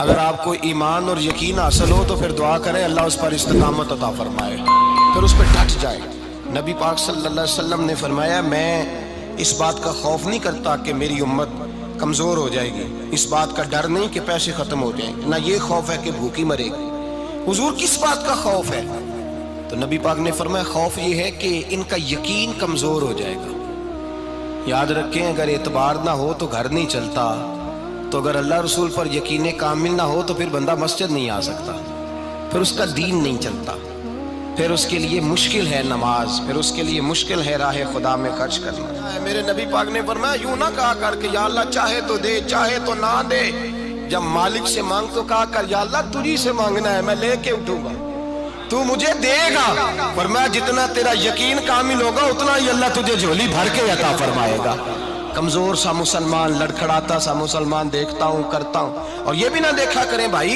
اگر آپ کو ایمان اور یقین حاصل ہو تو پھر دعا کریں اللہ اس پر استقامت عطا فرمائے، پھر اس پہ ڈٹ جائے۔ نبی پاک صلی اللہ علیہ وسلم نے فرمایا میں اس بات کا خوف نہیں کرتا کہ میری امت کمزور ہو جائے گی، اس بات کا ڈر نہیں کہ پیسے ختم ہو جائیں، نہ یہ خوف ہے کہ بھوکی مرے گی۔ حضور کس بات کا خوف ہے؟ تو نبی پاک نے فرمایا خوف یہ ہے کہ ان کا یقین کمزور ہو جائے گا۔ یاد رکھیں اگر اعتبار نہ ہو تو گھر نہیں چلتا، تو اگر اللہ رسول پر یقین کامل نہ ہو تو پھر بندہ مسجد نہیں آ سکتا، پھر اس کا دین نہیں چلتا، پھر اس کے لیے مشکل ہے نماز، پھر اس کے لیے مشکل ہے راہ خدا میں خرچ کرنا۔ میرے نبی پاک نے فرمایا یوں نہ کہا کر کہ یا اللہ چاہے تو دے چاہے تو نہ دے، جب مالک سے مانگ تو کہا کر یا اللہ تجھی سے مانگنا ہے، میں لے کے اٹھوں گا، تو مجھے دے گا۔ فرمایا جتنا تیرا یقین کامل ہوگا اتنا ہی اللہ تجھے جھولی بھر کے عطا فرمائے گا۔ کمزور سا مسلمان، لڑکھڑاتا سا مسلمان دیکھتا ہوں کرتا ہوں، اور یہ بھی نہ دیکھا کریں بھائی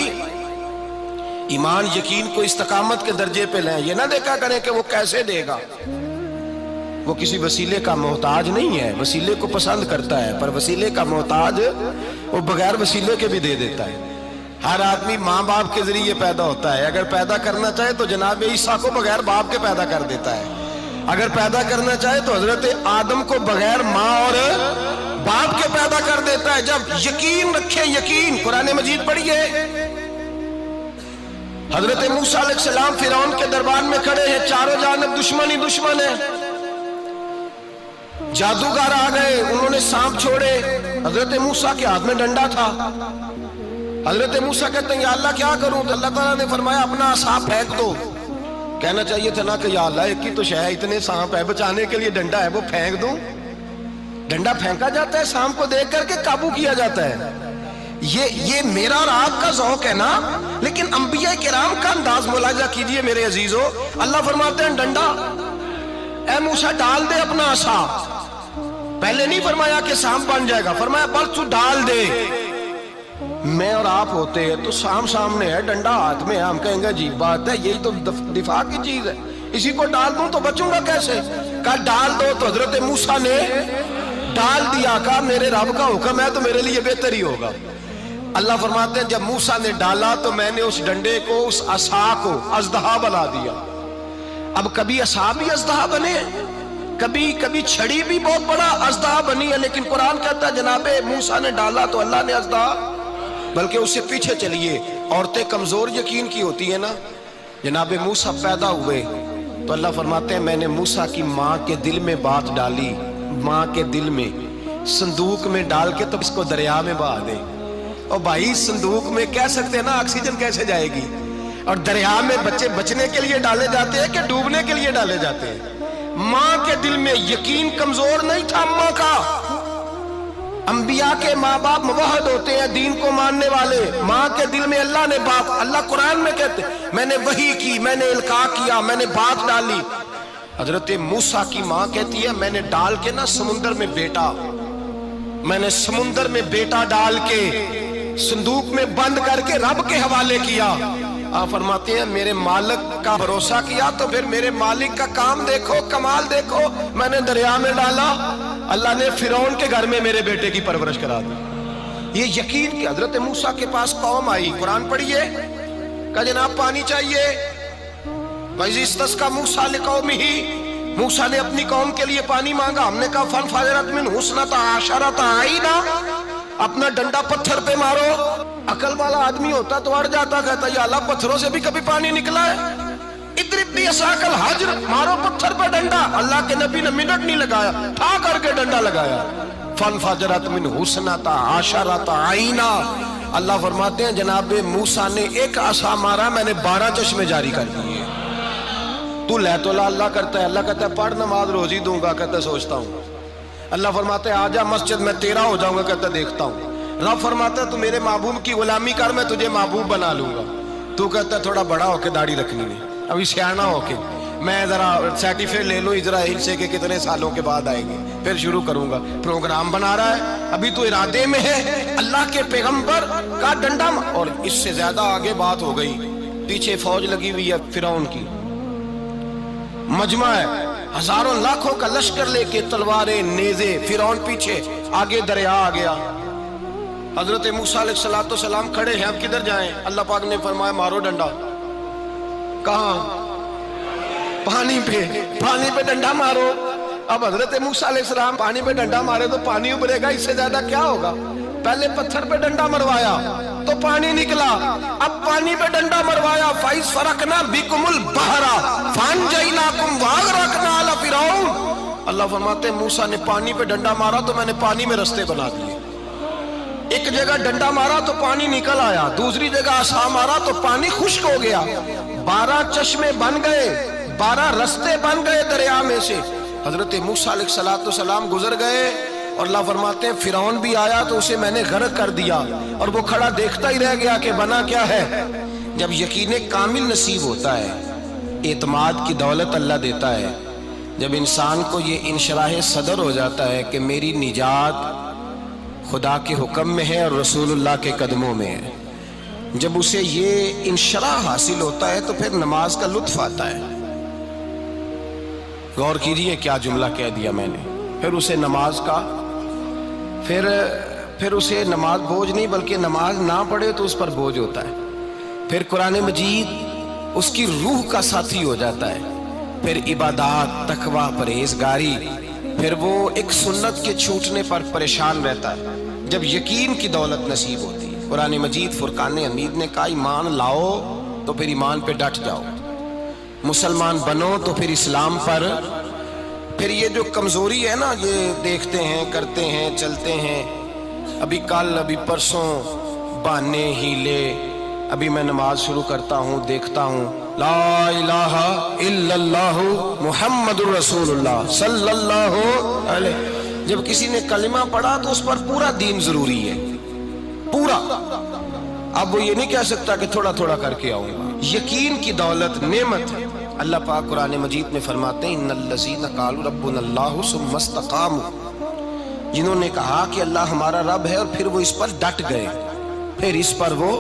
ایمان یقین کو استقامت کے درجے پہ لیں، یہ نہ دیکھا کریں کہ وہ کیسے دے گا، وہ کسی وسیلے کا محتاج نہیں ہے، وسیلے کو پسند کرتا ہے، پر وسیلے کا محتاج وہ بغیر وسیلے کے بھی دے دیتا ہے۔ ہر آدمی ماں باپ کے ذریعے پیدا ہوتا ہے، اگر پیدا کرنا چاہے تو جناب عیسیٰ کو بغیر باپ کے پیدا کر دیتا ہے، اگر پیدا کرنا چاہے تو حضرت آدم کو بغیر ماں اور باپ کے پیدا کر دیتا ہے۔ جب یقین رکھیں، یقین قرآن مجید پڑھیے، حضرت موسیٰ علیہ السلام فرعون کے دربار میں کھڑے ہیں، چاروں جانب دشمن ہی دشمن ہے، جادوگر آ گئے، انہوں نے سانپ چھوڑے، حضرت موسیٰ کے ہاتھ میں ڈنڈا تھا، حضرت موسیٰ کہتے ہیں یا اللہ کیا کروں؟ تو اللہ تعالیٰ نے فرمایا اپنا عصا پھینک دو۔ کہنا چاہیے تھا نا کہ یا اللہ ایک ہی تو شے ہے، اتنے سانپ ہے، بچانے کے لیے ڈنڈا ہے وہ پھینک دوں؟ ڈنڈا پھینکا جاتا ہے، سانپ کو دیکھ کر کے قابو کیا جاتا ہے۔ یہ میرا اور آپ کا ذوق ہے نا، لیکن انبیاء کرام کا انداز ملاحظہ کیجئے میرے عزیزو۔ اللہ فرماتے ہیں ڈنڈا، اے موسیٰ ڈال دے اپنا عصا، پہلے نہیں فرمایا کہ سانپ بن جائے گا، فرمایا بس تو ڈال دے۔ میں اور آپ ہوتے ہیں تو سام سامنے ہے، ڈنڈا ہاتھ میں ہے، ہم کہیں گے عجیب بات ہے، یہی تو دفاع کی چیز ہے، اسی کو ڈال دوں تو بچوں گا کیسے؟ کہا ڈال دو، تو حضرت موسیٰ نے ڈال دیا، کہا میرے رب کا حکم ہے تو میرے لیے بہتر ہی ہوگا۔ اللہ فرماتے ہیں جب موسیٰ نے ڈالا تو میں نے اس ڈنڈے کو، اس عصا کو اژدہا بنا دیا۔ اب کبھی عصا بھی اژدہا بنے، کبھی چھڑی بھی بہت بڑا اژدہا بنی ہے، لیکن قرآن کہتا ہے جناب موسیٰ نے ڈالا تو اللہ نے اژدہا، بلکہ اس سے پیچھے چلیے، عورتیں کمزور یقین کی ہوتی ہیں نا، جناب موسیٰ پیدا ہوئے تو اللہ فرماتے ہیں میں نے موسیٰ کی ماں کے دل میں بات ڈالی، ماں کے دل میں صندوق میں ڈال کے تو اس کو دریا میں بہا دے۔ اور بھائی صندوق میں کہہ سکتے ہیں نا آکسیجن کیسے جائے گی، اور دریا میں بچے بچنے کے لیے ڈالے جاتے ہیں کہ ڈوبنے کے لیے ڈالے جاتے ہیں؟ ماں کے دل میں یقین کمزور نہیں تھا ماں کا۔ انبیاء کے ماں باپ موحد ہوتے ہیں، دین کو ماننے والے، ماں کے دل میں اللہ نے بات، اللہ قرآن میں کہتے میں نے وحی کی، میں نے القاء کیا، میں نے بات ڈالی۔ حضرت موسیٰ کی ماں کہتی ہے میں نے ڈال کے نا سمندر میں بیٹا، میں نے سمندر میں بیٹا ڈال کے صندوق میں بند کر کے رب کے حوالے کیا۔ آپ فرماتے ہیں میرے مالک کا بھروسہ کیا تو پھر میرے مالک کا کام دیکھو، کمال دیکھو، میں نے دریا میں ڈالا، اللہ نے فرعون کے گھر میں میرے بیٹے کی پرورش کرا دی۔ یہ یقین کہ حضرت موسیٰ کے پاس قوم آئی، قرآن پڑھیے، کہا جناب پانی چاہیے، وَإِذِ اسْتَسْقَىٰ مُوسَىٰ لِقَوْمِهِ، موسیٰ نے اپنی قوم کے لیے پانی مانگا، ہم نے کہا فَانْفَجَرَتْ مِنْهُ اثْنَتَا عَشَرَةَ عَيْنًا، اپنا ڈنڈا پتھر پہ مارو۔ عقل والا آدمی ہوتا تو اڑ جاتا، کہتا یا اللہ پتھروں سے بھی کبھی پانی نکلا ہے؟ اضرب بعصاک الحجر، مارو پتھر پہ ڈنڈا۔ اللہ کے نبی نے منٹ نہیں لگایا، ٹھا کر کے ڈنڈا لگایا، فَانْفَجَرَتْ مِنْهُ اثْنَتَا عَشَرَةَ عَيْنًا۔ اللہ فرماتے ہیں جناب موسیٰ نے ایک عصا مارا، میں نے 12 چشمے جاری کر دیے۔ تو لے تو لا اللہ کرتا ہے، اللہ کہتا ہے پڑھ نماز روزی دوں گا، کہتا ہے سوچتا ہوں۔ اللہ فرماتے ہیں آجا مسجد میں تیرا ہو جاؤں گا، کہتا ہے دیکھتا ہوں۔ رب فرماتا ہے تو میرے محبوب کی غلامی کر، میں تجھے محبوب بنا لوں گا۔ تو کہتا ہے تھوڑا بڑا ہو کے داڑھی رکھنی ہے، ابھی سیانا ہو کے میں ذرا سرٹیفکیٹ لے لوں اسرائیل سے کہ کتنے سالوں کے بعد آئیں گے، پھر شروع کروں گا۔ پروگرام بنا رہا ہے، ابھی تو ارادے میں ہے۔ اللہ کے پیغمبر کا ڈنڈا، اور اس سے زیادہ آگے بات ہو گئی، پیچھے فوج لگی ہوئی ہے فرعون کی، مجمع ہے، ہزاروں لاکھوں کا لشکر لے کے، تلواریں نیزے، فرعون پیچھے، آگے دریا آ گیا۔ حضرت موسیٰ علیہ السلام کھڑے ہیں، اب کدھر جائیں؟ اللہ پاک نے فرمایا مارو ڈنڈا۔ کہاں؟ پانی پہ ڈنڈا مارو۔ اب حضرت موسیٰ علیہ السلام پانی پہ ڈنڈا مارے تو پانی ابھرے گا، اس سے زیادہ کیا ہوگا؟ پہلے پتھر پہ ڈنڈا مروایا تو پانی نکلا، اب پانی پہ ڈنڈا مروایا فَإِذْ فَرَقْنَا بِكُمُ الْبَحْرَ فَأَنْجَيْنَاكُمْ وَأَغْرَقْنَا آلَ فِرْعَوْنَ۔ اللہ فرماتے ہیں موسیٰ نے پانی پہ ڈنڈا مارا تو میں نے پانی میں رستے بنا دیے۔ ایک جگہ ڈنڈا مارا تو پانی نکل آیا، دوسری جگہ عصا مارا تو پانی خشک ہو گیا، 12 چشمے بن گئے، 12 رستے بن گئے دریا میں سے۔ حضرت موسیٰ علیہ السلام گزر گئے اور اللہ فرماتے ہیں فرعون بھی آیا تو اسے میں نے غرق کر دیا، اور وہ کھڑا دیکھتا ہی رہ گیا کہ بنا کیا ہے۔ جب یقین کامل نصیب ہوتا ہے، اعتماد کی دولت اللہ دیتا ہے، جب انسان کو یہ انشراح صدر ہو جاتا ہے کہ میری نجات خدا کے حکم میں ہے اور رسول اللہ کے قدموں میں ہے، جب اسے یہ انشراح حاصل ہوتا ہے تو پھر نماز کا لطف آتا ہے۔ غور کیجئے کیا جملہ کہہ دیا میں نے۔ پھر اسے نماز کا پھر اسے نماز بوجھ نہیں، بلکہ نماز نہ پڑھے تو اس پر بوجھ ہوتا ہے۔ پھر قرآن مجید اس کی روح کا ساتھی ہو جاتا ہے، پھر عبادات، تقوی، پرہیزگاری، پھر وہ ایک سنت کے چھوٹنے پر پریشان رہتا ہے جب یقین کی دولت نصیب ہوتی ہے۔ قرآن مجید فرقان حمید نے کہا ایمان لاؤ تو پھر ایمان پہ ڈٹ جاؤ، مسلمان بنو تو پھر اسلام پر۔ پھر یہ جو کمزوری ہے نا، یہ دیکھتے ہیں، کرتے ہیں، چلتے ہیں، ابھی کل، ابھی پرسوں، بہانے، ہیلے، ابھی میں نماز شروع کرتا ہوں، دیکھتا ہوں لا الہ الا اللہ محمد الرسول اللہ صلی اللہ علیہ۔ جب کسی نے کلمہ پڑھا تو اس پر پورا دین ضروری ہے، پورا۔ اب وہ یہ نہیں کہہ سکتا کہ تھوڑا تھوڑا کر کے آؤں گا۔ یقین کی دولت نعمت ہے۔ اللہ پاک قرآن مجید میں فرماتے ہیں ان الذین قالوا ربنا اللہ ثم استقاموا، جنہوں نے کہا کہ اللہ ہمارا رب ہے اور پھر وہ اس پر ڈٹ گئے، پھر اس پر وہ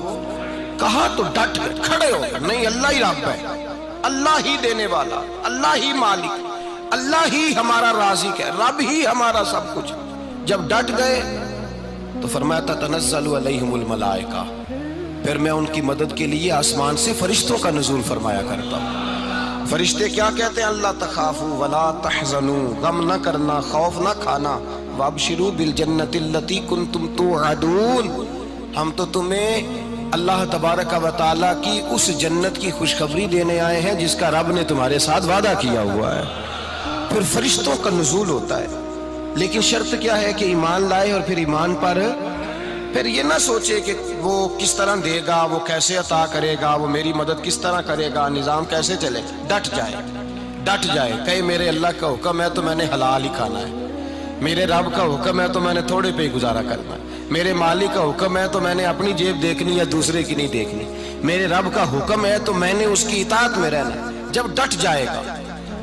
کہا تو ڈٹ گئے، کھڑے ہو گئے، نہیں اللہ ہی رب ہے، اللہ ہی دینے والا، اللہ ہی مالک، اللہ ہی ہمارا رازق ہے، رب ہی ہمارا سب کچھ۔ جب ڈٹ گئے تو فرمایا تتنزل علیہم الملائکہ، پھر میں ان کی مدد کے لیے آسمان سے فرشتوں کا نزول فرمایا کرتا ہوں۔ فرشتے کیا کہتے ہیں؟ اللہ تخافوا ولا تحزنوا، غم نہ کرنا، خوف نہ کھانا، وابشروا بالجنۃ التی کنتم توعدون، ہم تو تمہیں اللہ تبارک و تعالیٰ کی اس جنت کی خوشخبری دینے آئے ہیں جس کا رب نے تمہارے ساتھ وعدہ کیا ہوا ہے۔ پھر فرشتوں کا نزول ہوتا ہے، لیکن شرط کیا ہے کہ ایمان لائے، اور پھر ایمان پر پھر یہ نہ سوچے کہ وہ کس طرح دے گا، وہ کیسے عطا کرے گا، وہ میری مدد کس طرح کرے گا، نظام کیسے چلے، ڈٹ جائے، کہے میرے اللہ کا حکم ہے تو میں نے حلال ہی کھانا ہے، میرے رب کا حکم ہے تو میں نے تھوڑے پہ ہی گزارا کرنا ہے، میرے مالک کا حکم ہے تو میں نے اپنی جیب دیکھنی یا دوسرے کی نہیں دیکھنی، میرے رب کا حکم ہے تو میں نے اس کی اطاعت میں رہنا۔ جب ڈٹ جائے گا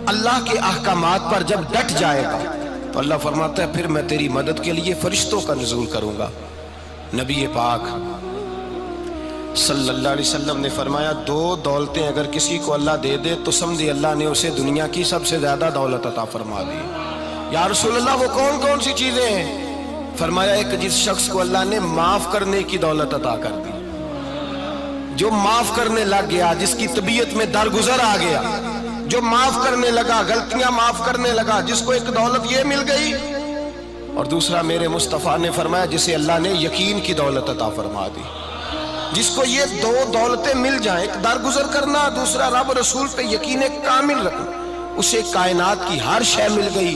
اللہ کے احکامات پر، جب ڈٹ جائے گا تو اللہ فرماتا ہے پھر میں تیری مدد کے لیے فرشتوں کا نزول کروں گا۔ نبی پاک صلی اللہ علیہ وسلم نے فرمایا 2 دولتیں اگر کسی کو اللہ دے دے تو سمجھے اللہ نے اسے دنیا کی سب سے زیادہ دولت عطا فرما دی۔ یا رسول اللہ وہ کون کون سی چیزیں ہیں؟ فرمایا ایک جس شخص کو اللہ نے معاف کرنے کی دولت عطا کر دی، جو معاف کرنے لگ گیا، جس کی طبیعت میں درگزر آ گیا، جو معاف کرنے لگا، غلطیاں معاف کرنے لگا، جس کو ایک دولت یہ مل گئی۔ اور دوسرا میرے مصطفیٰ نے فرمایا جسے اللہ نے یقین کی دولت عطا فرما دی، جس کو یہ 2 دولتیں مل جائیں، ایک درگزر کرنا، دوسرا رب رسول پہ یقین کامل رکھنا، اسے کائنات کی ہر شے مل گئی۔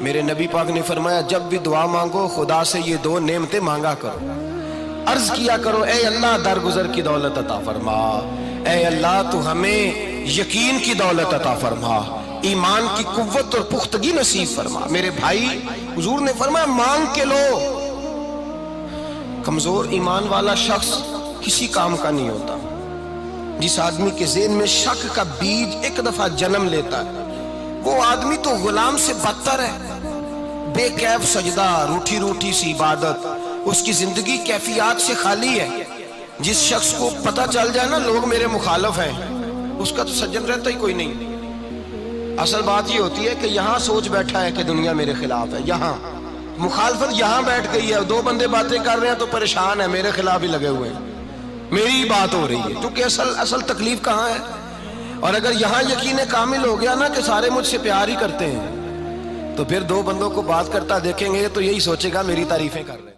میرے نبی پاک نے فرمایا جب بھی دعا مانگو خدا سے یہ 2 نعمتیں مانگا کرو، عرض کیا کرو اے اللہ درگزر کی دولت عطا فرما، اے اللہ تو ہمیں یقین کی دولت عطا فرما، ایمان کی قوت اور پختگی نصیب فرما۔ میرے بھائی حضور نے فرمایا مانگ کے لو۔ کمزور ایمان والا شخص کسی کام کا نہیں ہوتا۔ جس آدمی کے ذہن میں شک کا بیج ایک دفعہ جنم لیتا ہے وہ آدمی تو غلام سے بدتر ہے۔ بے کیف سجدہ، روٹھی روٹھی سی عبادت، اس کی زندگی کیفیات سے خالی ہے۔ جس شخص کو پتہ چل جائے نا لوگ میرے مخالف ہیں، اس کا تو سجن رہتا ہی کوئی نہیں۔ اصل بات یہ ہوتی ہے کہ یہاں سوچ بیٹھا ہے کہ دنیا میرے خلاف ہے، مخالفت یہاں بیٹھ گئی ہے، دو بندے باتیں کر رہے ہیں تو پریشان ہے، میرے خلاف ہی لگے ہوئے ہیں، میری ہی بات ہو رہی ہے، کیونکہ اصل تکلیف کہاں ہے؟ اور اگر یہاں یقین کامل ہو گیا نا کہ سارے مجھ سے پیار ہی کرتے ہیں، تو پھر دو بندوں کو بات کرتا دیکھیں گے تو یہی سوچے گا میری تعریفیں کر رہے ہیں۔